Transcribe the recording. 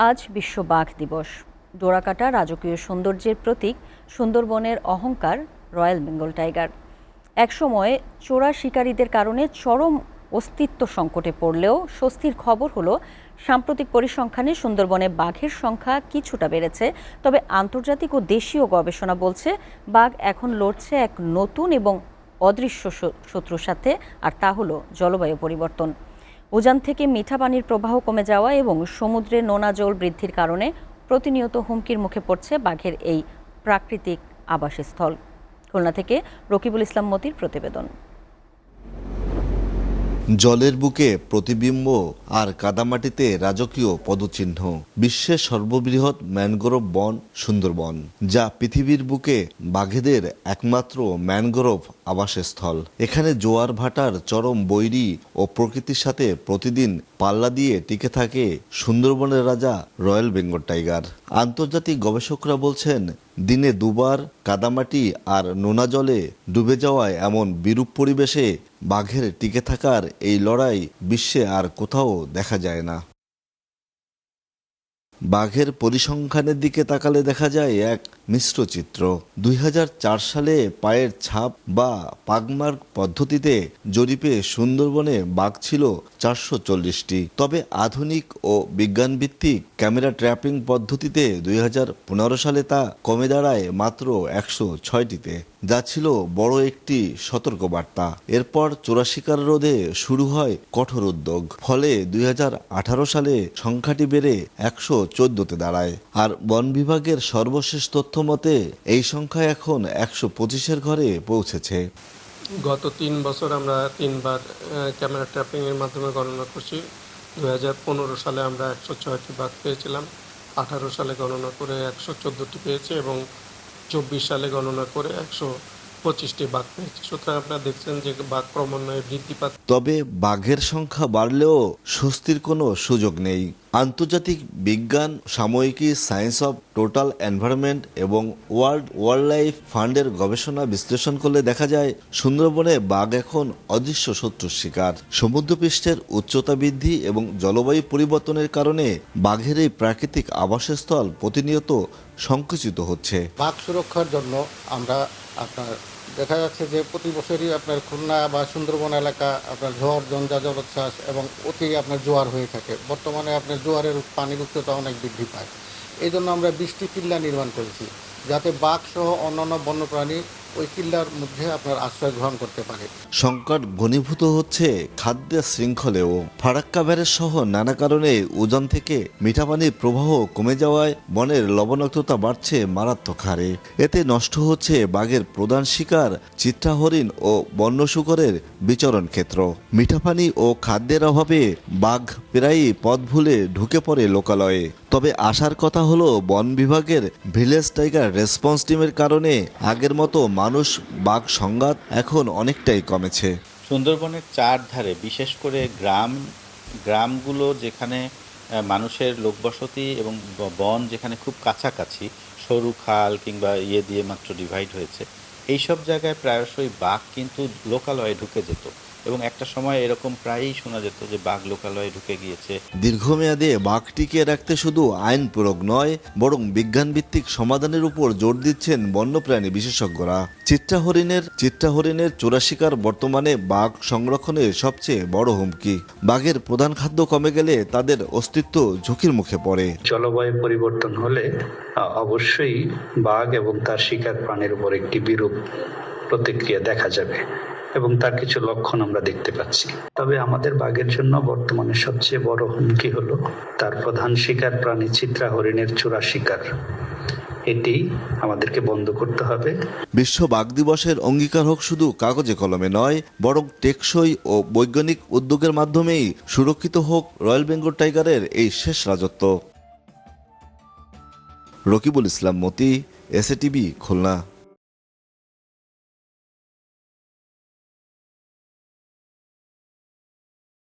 আজ বিশ্ব বাঘ দিবস। ডোরাকাটা রাজকীয় সৌন্দর্যের প্রতীক, সুন্দরবনের অহংকার রয়্যাল বেঙ্গল টাইগার। একসময় চোরা শিকারীদের কারণে চরম অস্তিত্ব সংকটে পড়লেও স্বস্তির খবর হলো সাম্প্রতিক পরিসংখ্যানে সুন্দরবনে বাঘের সংখ্যা কিছুটা বেড়েছে। তবে আন্তর্জাতিক ও দেশীয় গবেষণা বলছে বাঘ এখন লড়ছে এক নতুন এবং অদৃশ্য শত্রুর সাথে, আর তা হলো জলবায়ু পরিবর্তন। উজান থেকে মিঠা পানির প্রবাহ কমে যাওয়া এবং সমুদ্রে নোনা জল বৃদ্ধির কারণে প্রতিনিয়ত হুমকির মুখে পড়ছে বাঘের এই প্রাকৃতিক আবাসস্থল। খুলনা থেকে রকিবুল ইসলাম মতির প্রতিবেদন। জলের বুকে প্রতিবিম্ব আর কাদামাটিতে রাজকীয় পদচিহ্ন। বিশ্বের সর্ববৃহৎ ম্যানগ্রোভ বন সুন্দরবন, যা পৃথিবীর বুকে বাঘেদের একমাত্র ম্যানগ্রোভ আবাসস্থল। এখানে জোয়ার ভাটার চরম বৈরী ও প্রকৃতির সাথে প্রতিদিন পাল্লা দিয়ে টিকে থাকে সুন্দরবনের রাজা রয়্যাল বেঙ্গল টাইগার। আন্তর্জাতিক গবেষকরা বলছেন, দিনে দুবার কাদামাটি আর নোনা জলে ডুবে যাওয়ায় এমন বিরূপ পরিবেশে বাঘের টিকে থাকার এই লড়াই বিশ্বে আর কোথাও দেখা যায় না। বাঘের পরিসংখ্যানের দিকে তাকালে দেখা যায় এক মিশ্র চিত্র। 2004 সালে পায়ের ছাপ বা পাগমার্ক পদ্ধতিতে জরিপে সুন্দরবনে বাঘ ছিল 440টি। তবে আধুনিক ও বিজ্ঞানভিত্তিক ক্যামেরা ট্র্যাপিং পদ্ধতিতে 2015 সালে তা কমে দাঁড়ায় মাত্র 106টিতে, যা ছিল বড় একটি সতর্কবার্তা। এরপর চোরা শিকার রোধে শুরু হয় কঠোর উদ্যোগ। ফলে 2018 সালে সংখ্যাটি বেড়ে 114তে দাঁড়ায়। আর বন বিভাগের সর্বশেষ তথ্য মতে এই সংখ্যা এখন 125-এর ঘরে পৌঁছেছে। গত 3 বছর আমরা 3বার ক্যামেরা ট্র্যাপিংয়ের মাধ্যমে গণনা করছি। 2015 সালে আমরা 106টি বাঘ পেয়েছিলাম, 18 সালে গণনা করে 114টি পেয়েছি এবং 24 সালে গণনা করে 125টি বাঘ পেয়েছি। সুতরাং আপনারা দেখছেন যে বাঘ ক্রমান্বয়ে বৃদ্ধি পাচ্ছে। তবে বাঘের সংখ্যা বাড়লেও স্বস্তির কোনো সুযোগ নেই। আন্তর্জাতিক বিজ্ঞান সাময়িকী সায়েন্স অফ টোটাল এনভায়রনমেন্ট এবং ওয়ার্ল্ড ওয়াইল্ডলাইফ ফান্ডের গবেষণা বিশ্লেষণ করলে দেখা যায়, সুন্দরবনে বাঘ এখন অদৃশ্য শত্রুর শিকার। সমুদ্রপৃষ্ঠের উচ্চতা বৃদ্ধি এবং জলবায়ু পরিবর্তনের কারণে বাঘের এই প্রাকৃতিক আবাসস্থল প্রতিনিয়ত সংকুচিত হচ্ছে। বাঘ সুরক্ষার জন্য আমরা দেখা যাচ্ছে যে প্রতি বছরই আপনার খুলনা বা সুন্দরবন এলাকা আপনার ঝড়, ঝঞ্ঝা, জলোচ্ছ্বাস এবং অতি আপনার জোয়ার হয়ে থাকে। বর্তমানে আপনার জোয়ারের পানির উচ্চতা অনেক বৃদ্ধি পায়। এই জন্য আমরা 20টি কিল্লা নির্মাণ করেছি, যাতে বাঘ সহ অন্যান্য বন্যপ্রাণী ওই কিল্লার মধ্যে আপনার আশ্রয় গ্রহণ করতে পারে। সংকট ঘনীভূত হচ্ছে খাদ্য শৃঙ্খলেও। ফারাক্কা ব্যারেজ সহ নানা কারণে উজান থেকে মিঠা পানির প্রবাহ কমে যাওয়ায় বনের লবণাক্ততা বাড়ছে মারাত্মক হারে। এতে নষ্ট হচ্ছে বাঘের প্রধান শিকার চিত্রা হরিণ ও বন্য শূকরের বিচরণ ক্ষেত্র। মিঠা পানি ও খাদ্যের অভাবে বাঘ প্রায়ই পথ ভুলে ঢুকে পড়ে লোকালয়ে। তবে আসার কথা হলো, বন বিভাগের ভিলেজ টাইগার রেসপন্স টিমের কারণে আগের মতো মানুষ বাঘ সংঘাত এখন অনেকটাই কমেছে। সুন্দরবনের চারধারে বিশেষ করে গ্রামগুলো যেখানে মানুষের লোকবসতি এবং বন যেখানে খুব কাছাকাছি, সরু খাল কিংবা দিয়ে মাত্র ডিভাইড হয়েছে, এইসব জায়গায় প্রায়শই বাঘ কিন্তু লোকালয়ে ঢুকে যেত এবং একটা সময় এরকম প্রায়ই শোনা যেত যে বাঘ লোকালয়ে ঢুকে গিয়েছে। দীর্ঘমেয়াদে বাঘ টিকিয়ে রাখতে শুধু আইন প্রয়োগ নয়, বরং বিজ্ঞানভিত্তিক সমাধানের উপর জোর দিচ্ছেন বন্যপ্রাণী বিশেষজ্ঞরা। চিত্রা হরিণের চোরা শিকার বর্তমানে বাঘ সংরক্ষণের সবচেয়ে বড় হুমকি। বাঘের প্রধান খাদ্য কমে গেলে তাদের অস্তিত্ব ঝুঁকির মুখে পড়ে। জলবায়ু পরিবর্তন হলে অবশ্যই বাঘ এবং তার শিকার প্রাণীর উপর একটি বিরূপ প্রতিক্রিয়া দেখা যাবে এবং তার কিছু লক্ষণ আমরা দেখতে পাচ্ছি। তবে আমাদের বাঘের জন্য বর্তমানে সবচেয়ে বড় হুমকি হলো তার প্রধান শিকার প্রাণী চিত্রা হরিণের চোরা শিকার। এটি আমাদেরকে বন্ধ করতে হবে। বিশ্ব বাঘ দিবসের অঙ্গীকার হোক শুধু কাগজে কলমে নয়, বরং টেকসই ও বৈজ্ঞানিক উদ্যোগের মাধ্যমেই সুরক্ষিত হোক রয়্যাল বেঙ্গল টাইগারের এই শেষ রাজত্ব। রকিবুল ইসলাম মতি, এসএটিভি, খুলনা।